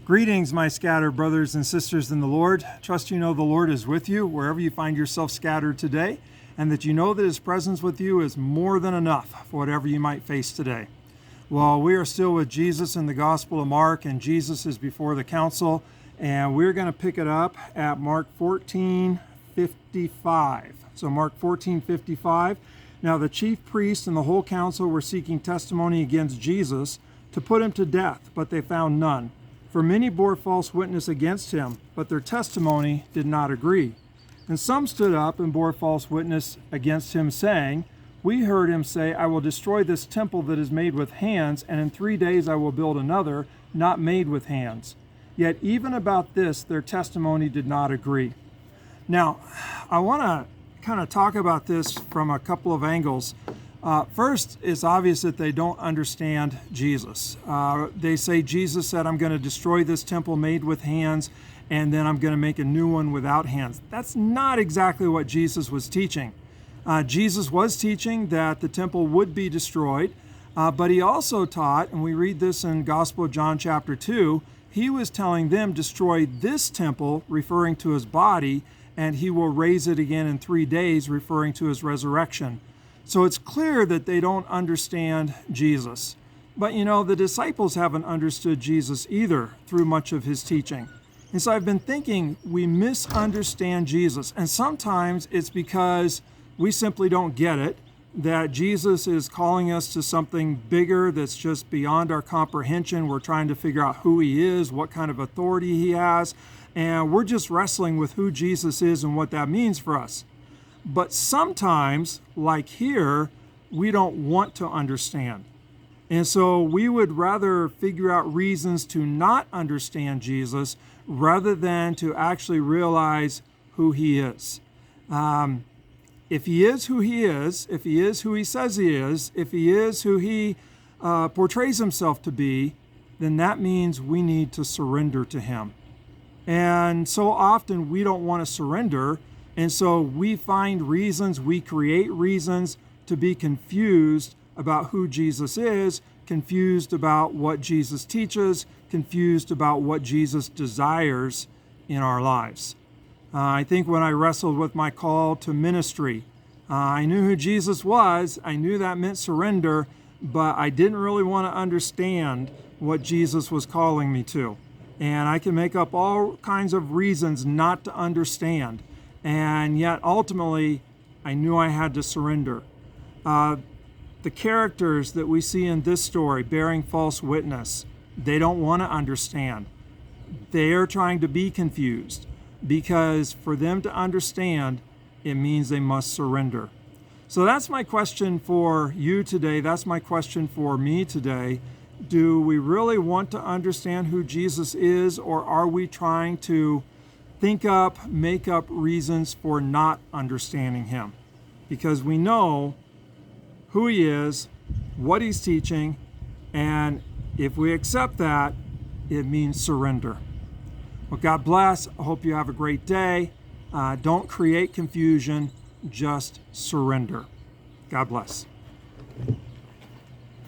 Greetings, my scattered brothers and sisters in the Lord. Trust you know the Lord is with you wherever you find yourself scattered today, and that you know that His presence with you is more than enough for whatever you might face today. Well, we are still with Jesus in the Gospel of Mark, and Jesus is before the council, and we're going to pick it up at Mark 14:55. So Mark 14:55. Now the chief priests and the whole council were seeking testimony against Jesus to put him to death, but they found none. For many bore false witness against him, but their testimony did not agree. And some stood up and bore false witness against him, saying, "We heard him say, I will destroy this temple that is made with hands, and in 3 days I will build another, not made with hands." Yet even about this, their testimony did not agree. Now, I want to kind of talk about this from a couple of angles. First, it's obvious that they don't understand Jesus. They say Jesus said, I'm going to destroy this temple made with hands, and then I'm going to make a new one without hands. That's not exactly what Jesus was teaching. Jesus was teaching that the temple would be destroyed, but he also taught, and we read this in Gospel of John chapter 2, he was telling them, destroy this temple, referring to his body, and he will raise it again in 3 days, referring to his resurrection. So it's clear that they don't understand Jesus. But you know, the disciples haven't understood Jesus either through much of his teaching. And so I've been thinking we misunderstand Jesus. And sometimes it's because we simply don't get it, that Jesus is calling us to something bigger that's just beyond our comprehension. We're trying to figure out who he is, what kind of authority he has, and we're just wrestling with who Jesus is and what that means for us. But sometimes, like here, we don't want to understand. And so we would rather figure out reasons to not understand Jesus rather than to actually realize who he is. If he is who he is, if he is who he says he is, if he is who he portrays himself to be, then that means we need to surrender to him. And so often we don't want to surrender. And so we find reasons, we create reasons to be confused about who Jesus is, confused about what Jesus teaches, confused about what Jesus desires in our lives. I think when I wrestled with my call to ministry, I knew who Jesus was, I knew that meant surrender, but I didn't really want to understand what Jesus was calling me to. And I can make up all kinds of reasons not to understand. And yet, ultimately, I knew I had to surrender. The characters that we see in this story bearing false witness, they don't want to understand. They are trying to be confused because for them to understand, it means they must surrender. So that's my question for you today. That's my question for me today. Do we really want to understand who Jesus is, or are we trying to make up reasons for not understanding him? Because we know who he is, what he's teaching, and if we accept that, it means surrender. Well, God bless. I hope you have a great day. Don't create confusion, just surrender. God bless.